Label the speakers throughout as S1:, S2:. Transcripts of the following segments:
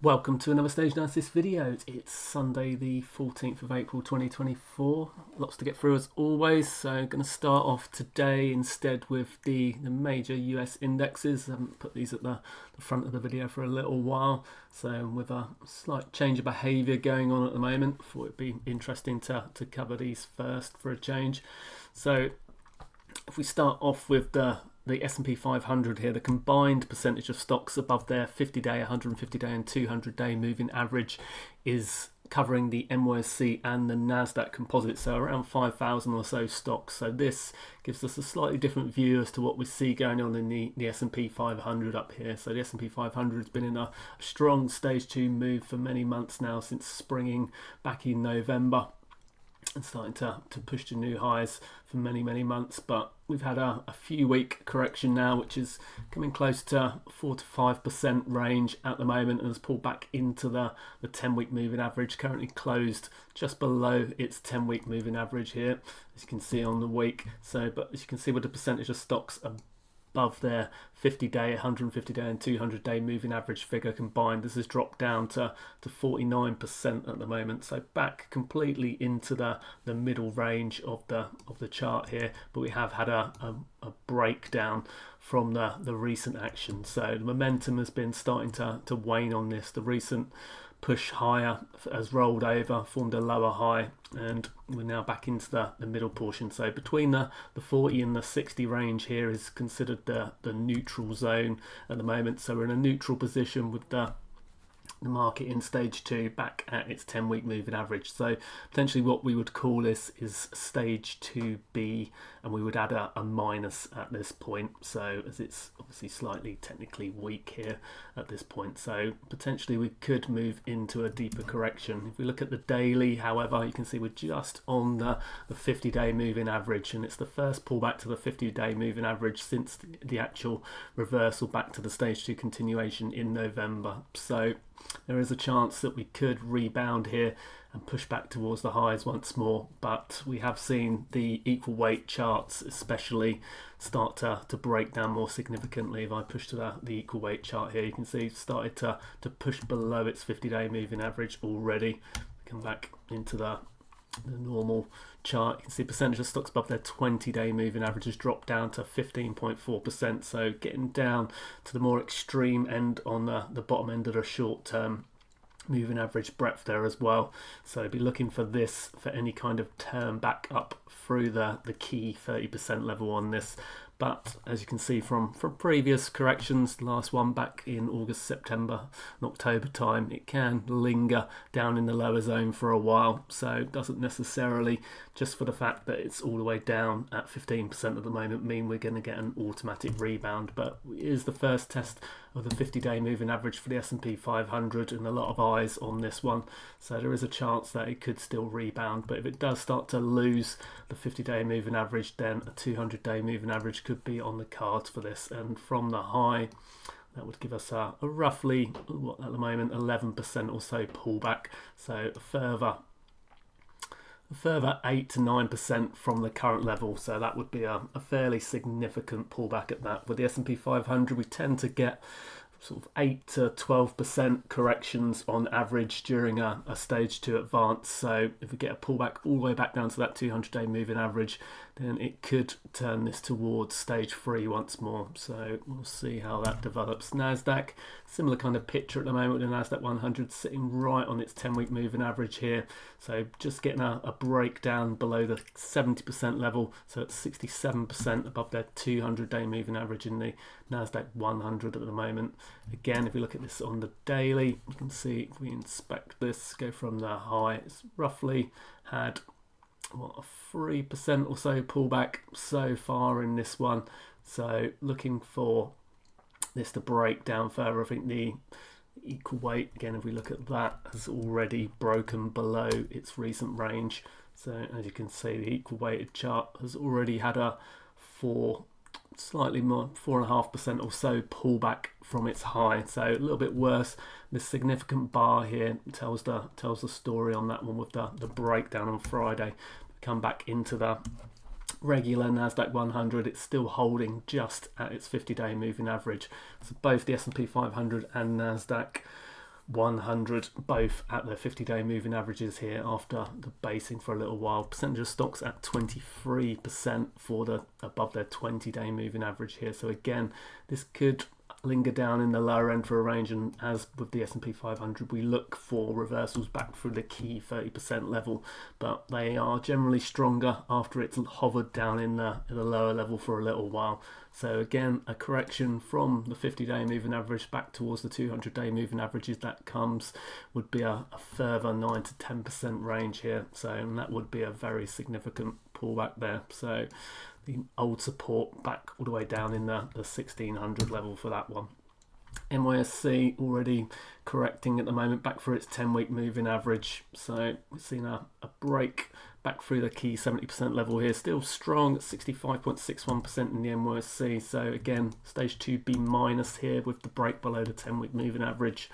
S1: Welcome to another stage analysis video. It's Sunday the 14th of April 2024. Lots to get through as always, so I'm going to start off today instead with the major US indexes. I haven't put these at the front of the video for a little while, so with a slight change of behaviour going on at the moment, I thought it'd be interesting to cover these first for a change. So if we start off with the S&P 500 here, the combined percentage of stocks above their 50-day, 150-day and 200-day moving average is covering the NYSE and the NASDAQ composite, so around 5,000 or so stocks. So this gives us a slightly different view as to what we see going on in the S&P 500 up here. So the S&P 500 has been in a strong stage 2 move for many months now, since springing back in November, and starting to push to new highs for many months, but we've had a few week correction now, which is coming close to 4 to 5% range at the moment, and has pulled back into the 10-week moving average, currently closed just below its 10-week moving average here, as you can see on the week. So, but as you can see with the percentage of stocks above their 50-day, 150-day and 200-day moving average figure combined, this has dropped down to 49% at the moment, so back completely into the middle range of the chart here. But we have had a breakdown from the recent action, so the momentum has been starting to wane on this. The recent push higher has rolled over, formed a lower high, and we're now back into the middle portion. So between the 40 and the 60 range here is considered the neutral zone at the moment. So we're in a neutral position with the market in stage 2 back at its 10-week moving average. So potentially what we would call this is stage 2B, and we would add a minus at this point, so as it's obviously slightly technically weak here at this point. So potentially we could move into a deeper correction. If we look at the daily, however, you can see we're just on the 50-day moving average, and it's the first pullback to the 50-day moving average since the actual reversal back to the stage 2 continuation in November. So there is a chance that we could rebound here and push back towards the highs once more, but we have seen the equal weight charts especially start to break down more significantly. If I push to the equal weight chart here, you can see it's started to push below its 50-day moving average already. Come back into the normal chart, you can see percentage of stocks above their 20-day moving average has dropped down to 15.4%, so getting down to the more extreme end on the bottom end of the short-term moving average breadth there as well. So be looking for this for any kind of turn back up through the key 30% level on this. But as you can see from previous corrections, the last one back in August, September and October time, it can linger down in the lower zone for a while. So it doesn't necessarily, just for the fact that it's all the way down at 15% at the moment, mean we're going to get an automatic rebound. But it is the first test of the 50-day moving average for the S&P 500, and a lot of eyes on this one. So there is a chance that it could still rebound. But if it does start to lose the 50-day moving average, then a 200-day moving average could be on the cards for this, and from the high that would give us a roughly, what at the moment, 11% or so pullback, so a further 8 to 9% from the current level. So that would be a fairly significant pullback at that. With the S&P 500, we tend to get sort of 8 to 12% corrections on average during a stage 2 advance. So if we get a pullback all the way back down to that 200-day moving average, then it could turn this towards stage 3 once more. So we'll see how that develops. NASDAQ, similar kind of picture at the moment, with the NASDAQ 100 sitting right on its 10-week moving average here. So just getting a breakdown below the 70% level, so it's 67% above their 200-day moving average in the NASDAQ 100 at the moment. Again, if we look at this on the daily, you can see if we inspect this, go from the high, it's roughly had a 3% or so pullback so far in this one. So looking for this to break down further. I think the equal weight, again, if we look at that, has already broken below its recent range. So as you can see, the equal weighted chart has already had a slightly more 4.5% or so pullback from its high, so a little bit worse. This significant bar here tells the story on that one with the breakdown on Friday. Come back into the regular NASDAQ 100, it's still holding just at its 50-day moving average. So both the S&P 500 and NASDAQ 100, both at their 50-day moving averages here after the basing for a little while. Percentage of stocks at 23% for the above their 20-day moving average here. So again, this could linger down in the lower end for a range, and as with the S&P 500, we look for reversals back through the key 30% level, but they are generally stronger after it's hovered down in the lower level for a little while. So again, a correction from the 50-day moving average back towards the 200-day moving averages that comes would be a further 9 to 10% range here. So, and that would be a very significant pullback there. So the old support back all the way down in the 1600 level for that one. NYSE already correcting at the moment back for its 10-week moving average. So we've seen a break back through the key 70% level here, still strong at 65.61% in the NYSE. So again, stage 2B minus here with the break below the 10-week moving average.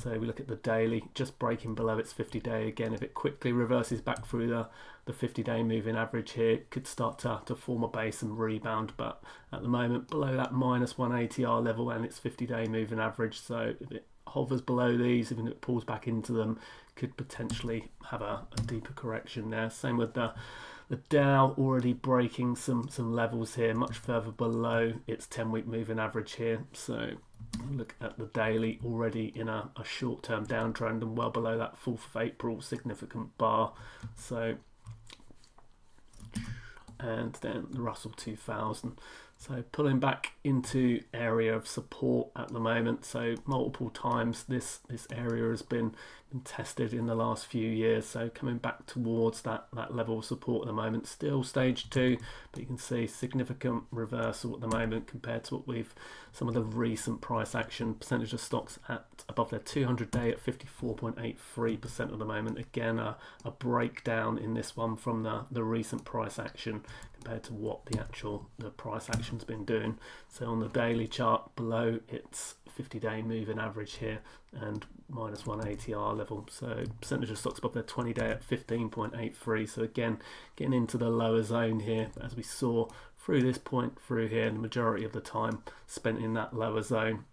S1: So we look at the daily, just breaking below its 50-day. Again, if it quickly reverses back through the 50-day moving average here, it could start to form a base and rebound, but at the moment below that minus 1 ATR level and its 50-day moving average. So if it hovers below these, even if it pulls back into them, could potentially have a deeper correction there. Same with the Dow, already breaking some levels here, much further below its 10-week moving average here. So look at the daily, already in a short-term downtrend and well below that 4th of April significant bar. So, and then the Russell 2000. So pulling back into area of support at the moment. So multiple times this area has been tested in the last few years. So coming back towards that level of support at the moment. Still stage 2, but you can see significant reversal at the moment compared to what some of the recent price action. Percentage of stocks at above their 200-day at 54.83% at the moment. Again, a breakdown in this one from the recent price action compared to what the price action's been doing. So on the daily chart below its 50-day moving average here and minus 1 ATR level. So percentage of stocks above their 20-day at 15.83. So again, getting into the lower zone here, as we saw through this point through here, the majority of the time spent in that lower zone,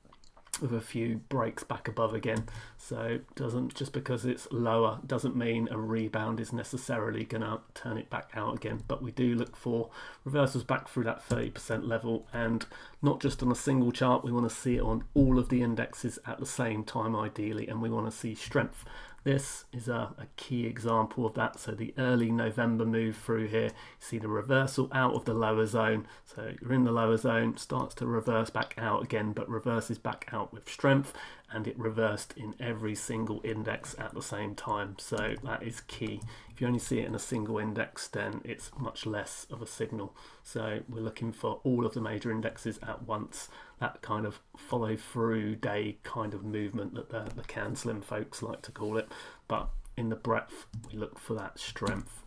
S1: with a few breaks back above again. So doesn't, just because it's lower doesn't mean a rebound is necessarily gonna turn it back out again, but we do look for reversals back through that 30% level, and not just on a single chart. We want to see it on all of the indexes at the same time ideally, and we want to see strength. This is a key example of that. So the early November move through here, you see the reversal out of the lower zone. So you're in the lower zone, starts to reverse back out again, but reverses back out with strength, and it reversed in every single index at the same time. So that is key. If you only see it in a single index, then it's much less of a signal. So we're looking for all of the major indexes at once. That kind of follow through day kind of movement that the CanSlim folks like to call it. But in the breadth, we look for that strength.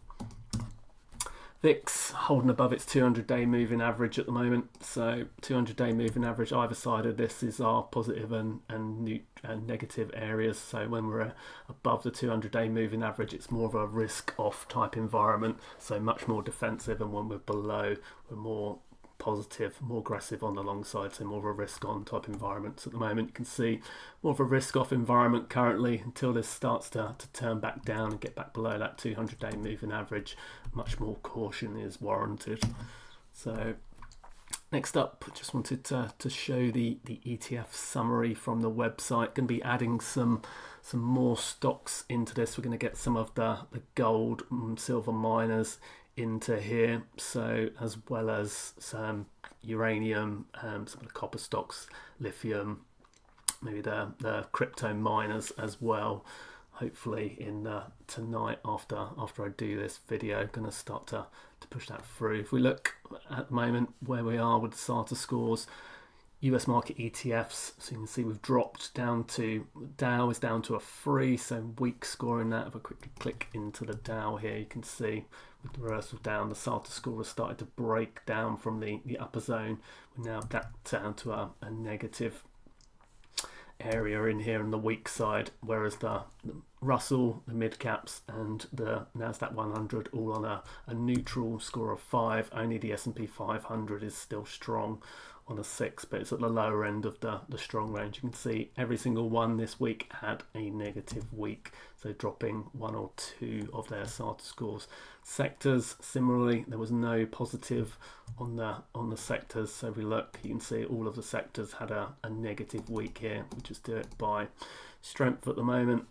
S1: VIX holding above its 200-day moving average at the moment. So 200-day moving average, either side of this is our positive and negative areas. So when we're above the 200-day moving average, it's more of a risk-off type environment, so much more defensive. And when we're below, we're more positive, more aggressive on the long side, so more of a risk-on type environment. So at the moment, you can see more of a risk-off environment currently until this starts to turn back down and get back below that 200-day moving average. Much more caution is warranted. So next up, just wanted to show the ETF summary from the website. Going to be adding some more stocks into this. We're going to get some of the gold and silver miners into here, so as well as some uranium, some of the copper stocks, lithium, maybe the crypto miners as well. Hopefully in tonight after I do this video, going to start to push that through. If we look at the moment where we are with the SATA scores, US market ETFs, so you can see we've dropped down to, Dow is down to a 3, so weak score in that. If I quickly click into the Dow here, you can see with the reversal down, the SATA score has started to break down from the upper zone. We're now down to a negative area in here on the weak side, whereas the Russell, the mid caps, and the NASDAQ 100 all on a neutral score of 5. Only the S&P 500 is still strong on a 6, but it's at the lower end of the strong range. You can see every single one this week had a negative week, so dropping 1 or 2 of their SATA scores. Sectors, similarly, there was no positive on the sectors. So if we look, you can see all of the sectors had a negative week here. We just do it by strength at the moment.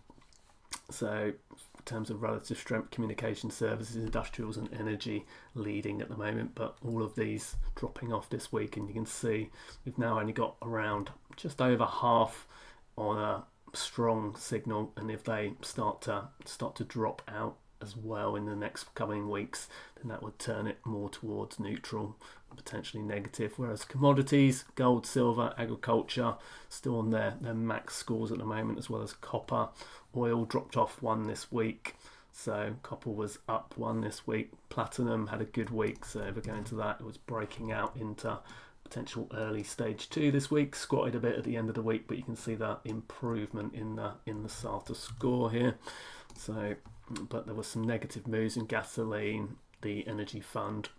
S1: So in terms of relative strength, communication services, industrials and energy leading at the moment, but all of these dropping off this week. And you can see we've now only got around just over half on a strong signal, and if they start to drop out as well in the next coming weeks, then that would turn it more towards neutral, potentially negative. Whereas commodities, gold, silver, agriculture, still on their max scores at the moment, as well as copper. Oil dropped off 1 this week, so copper was up 1 this week. Platinum had a good week, so if we go into that, it was breaking out into potential early stage 2 this week. Squatted a bit at the end of the week, but you can see that improvement in the SATA score here. So, but there was some negative moves in gasoline, the energy fund,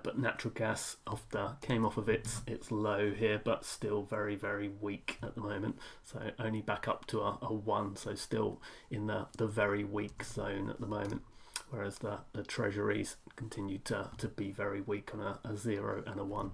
S1: but natural gas came off of its low here, but still very, very weak at the moment. So only back up to a 1, so still in the very weak zone at the moment. Whereas the treasuries continue to be very weak on a 0 and a 1.